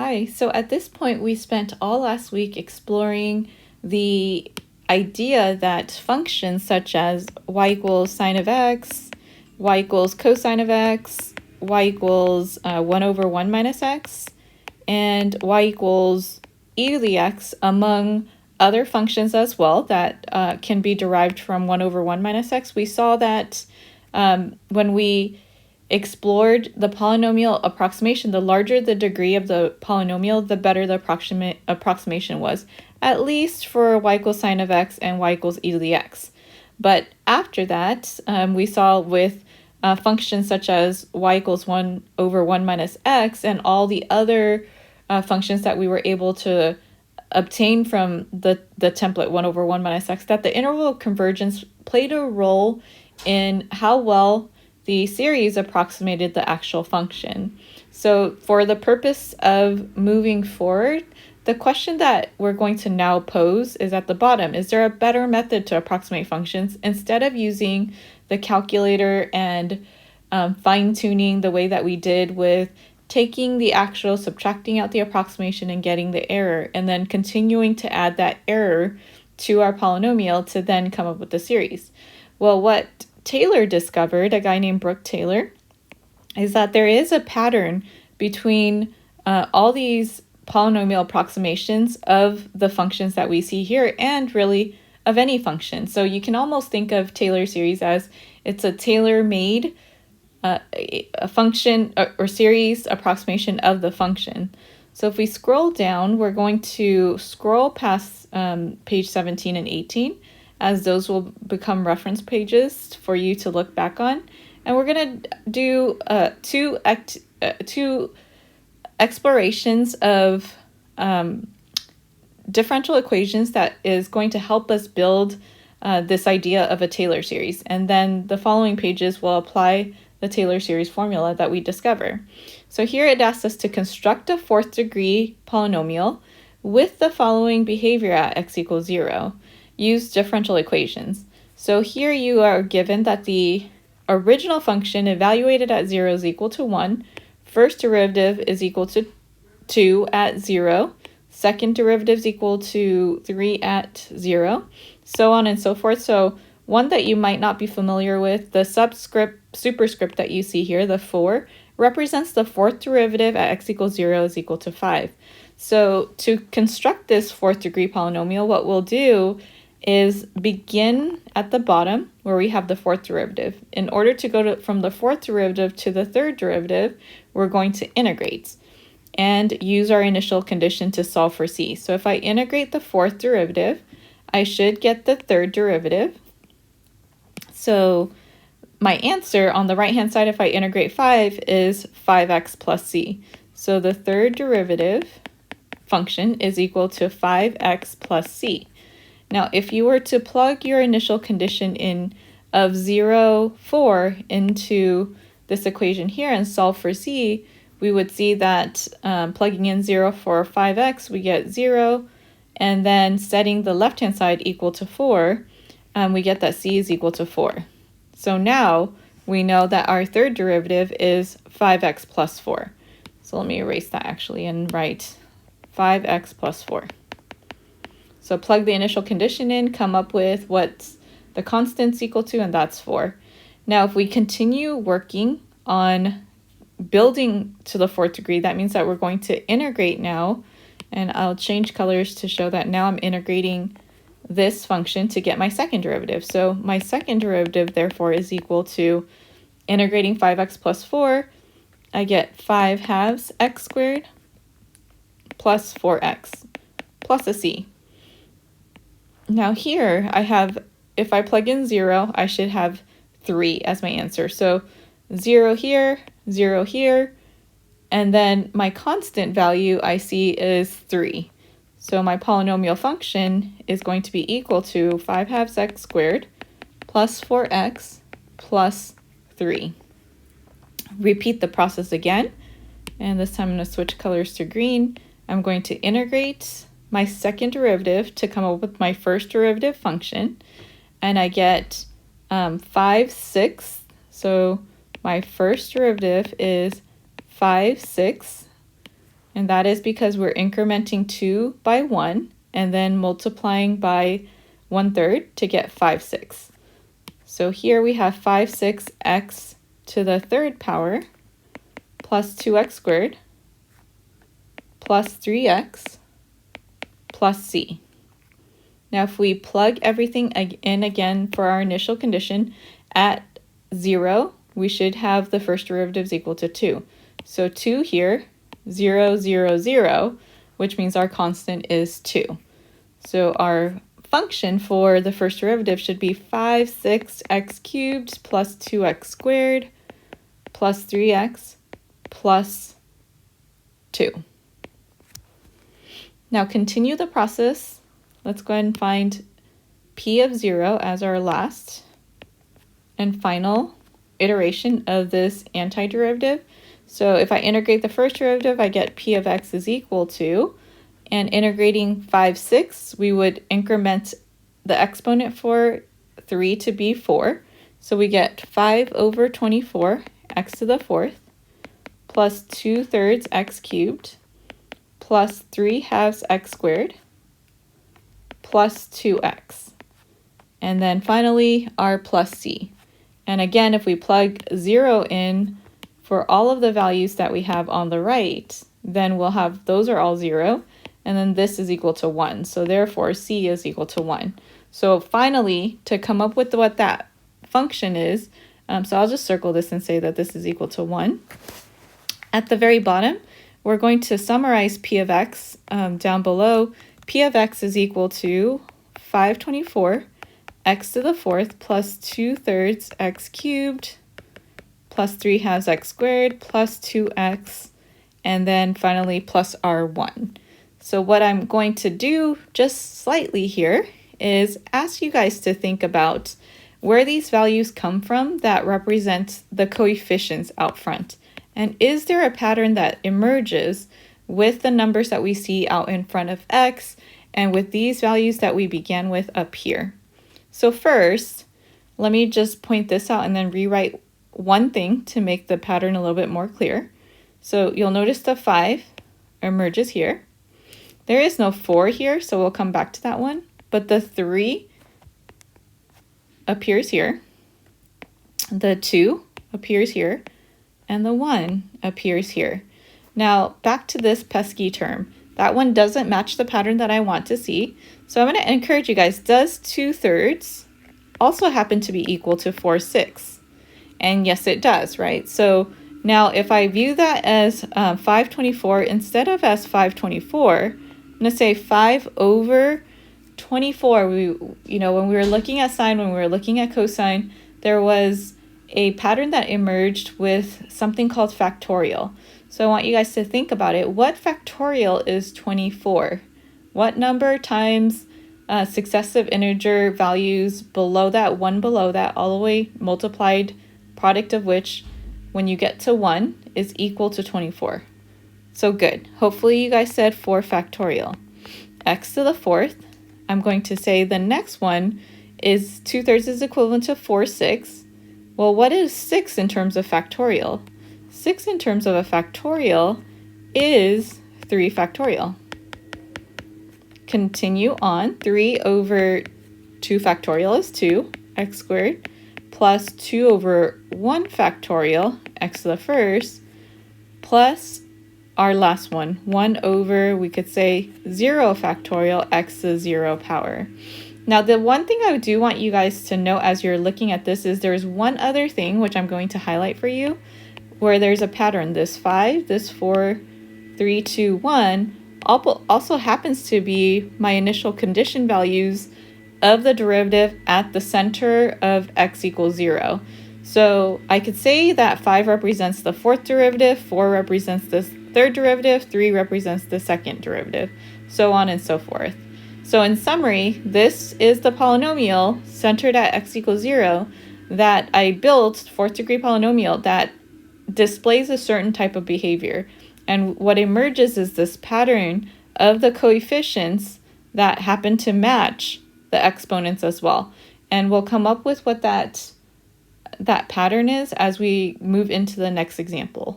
Hi, so at this point we spent all last week exploring the idea that functions such as y equals sine of x, y equals cosine of x, y equals 1 over 1 minus x, and y equals e to the x, among other functions as well that can be derived from 1 over 1 minus x. We saw that when we explored the polynomial approximation, the larger the degree of the polynomial, the better the approximation was, at least for y equals sine of x and y equals e to the x. But after that, we saw with functions such as y equals 1 over 1 minus x and all the other functions that we were able to obtain from the template 1 over 1 minus x, that the interval of convergence played a role in how well the series approximated the actual function. So for the purpose of moving forward, the question that we're going to now pose is at the bottom. Is there a better method to approximate functions instead of using the calculator and fine-tuning the way that we did with taking the actual, subtracting out the approximation and getting the error, and then continuing to add that error to our polynomial to then come up with the series? Well, what Taylor discovered, a guy named Brooke Taylor, is that there is a pattern between all these polynomial approximations of the functions that we see here and really of any function. So you can almost think of Taylor series as it's a tailor-made a function or series approximation of the function. So if we scroll down, we're going to scroll past page 17 and 18, as those will become reference pages for you to look back on. And we're going to do two explorations of differential equations that is going to help us build this idea of a Taylor series. And then the following pages will apply the Taylor series formula that we discover. So here it asks us to construct a fourth degree polynomial with the following behavior at x equals 0. Use differential equations. So here you are given that the original function evaluated at 0 is equal to 1, first derivative is equal to 2 at 0, second derivative is equal to 3 at 0, so on and so forth. So one that you might not be familiar with, the superscript that you see here, the 4, represents the fourth derivative at x equals 0 is equal to 5. So to construct this fourth degree polynomial, what we'll do is begin at the bottom where we have the fourth derivative. In order to go from the fourth derivative to the third derivative, we're going to integrate and use our initial condition to solve for c. So if I integrate the fourth derivative, I should get the third derivative. So my answer on the right-hand side, if I integrate 5, is 5x plus c. So the third derivative function is equal to 5x plus c. Now, if you were to plug your initial condition in of 0, 4 into this equation here and solve for c, we would see that plugging in 0 for 5x, we get 0, and then setting the left-hand side equal to 4, we get that c is equal to 4. So now we know that our third derivative is 5x plus 4. So let me erase that actually and write 5x plus 4. So plug the initial condition in, come up with what the constant's equal to, and that's 4. Now, if we continue working on building to the fourth degree, that means that we're going to integrate now, and I'll change colors to show that now I'm integrating this function to get my second derivative. So my second derivative, therefore, is equal to integrating 5x plus 4. I get 5 halves x squared plus 4x plus a c. Now here I have, if I plug in 0, I should have 3 as my answer. So 0 here, 0 here, and then my constant value I see is 3. So my polynomial function is going to be equal to 5 halves x squared plus 4x plus 3. Repeat the process again, and this time I'm going to switch colors to green. I'm going to integrate my second derivative to come up with my first derivative function, and I get 5/6. So my first derivative is 5/6, And that is because we're incrementing 2 by 1 and then multiplying by 1/3 to get 5/6. So here we have 5/6x to the third power plus 2x squared plus 3x plus c. Now if we plug everything in again for our initial condition, at 0, we should have the first derivatives equal to 2. So 2 here, 0, 0, 0, which means our constant is 2. So our function for the first derivative should be 5/6x cubed plus 2x squared plus 3x plus 2. Now continue the process. Let's go ahead and find p of 0 as our last and final iteration of this antiderivative. So if I integrate the first derivative, I get p of x is equal to, and integrating 5/6, we would increment the exponent for 3 to be 4. So we get 5/24 x to the fourth plus 2/3 x cubed plus 3/2 x squared plus 2x. And then finally, our plus c. And again, if we plug 0 in for all of the values that we have on the right, then we'll have those are all 0, and then this is equal to 1. So therefore, c is equal to 1. So finally, to come up with what that function is, so I'll just circle this and say that this is equal to 1. At the very bottom, we're going to summarize p of x down below. P of x is equal to 5/24 x to the fourth plus 2/3 x cubed plus 3/2 x squared plus 2x, and then finally plus r1. So what I'm going to do just slightly here is ask you guys to think about where these values come from that represent the coefficients out front. And is there a pattern that emerges with the numbers that we see out in front of x and with these values that we began with up here? So first, let me just point this out and then rewrite one thing to make the pattern a little bit more clear. So you'll notice the 5 emerges here. There is no 4 here, so we'll come back to that one. But the 3 appears here. The 2 appears here. And the 1 appears here. Now, back to this pesky term. That one doesn't match the pattern that I want to see. So I'm going to encourage you guys, does 2/3 also happen to be equal to 4/6? And yes, it does, right? So now if I view that as 5/24, instead of as 5/24, I'm going to say 5/24. When we were looking at sine, when we were looking at cosine, there was a pattern that emerged with something called factorial. So I want you guys to think about it. What factorial is 24? What number times successive integer values below that, 1 below that, all the way multiplied, product of which, when you get to 1, is equal to 24. So good. Hopefully you guys said 4 factorial. X to the fourth, I'm going to say the next one is 2/3 is equivalent to 4/6. Well, what is 6 in terms of factorial? 6 in terms of a factorial is 3 factorial. Continue on. 3/2 factorial is 2, x squared, plus 2/1 factorial, x to the first, plus our last one, 1/, we could say 0 factorial, x to the 0 power. Now, the one thing I do want you guys to know as you're looking at this is there's one other thing which I'm going to highlight for you where there's a pattern. This 5, this 4, 3, 2, 1 also happens to be my initial condition values of the derivative at the center of x equals 0. So I could say that 5 represents the fourth derivative, 4 represents the third derivative, 3 represents the second derivative, so on and so forth. So in summary, this is the polynomial centered at x equals 0 that I built, fourth degree polynomial, that displays a certain type of behavior. And what emerges is this pattern of the coefficients that happen to match the exponents as well. And we'll come up with what that pattern is as we move into the next example.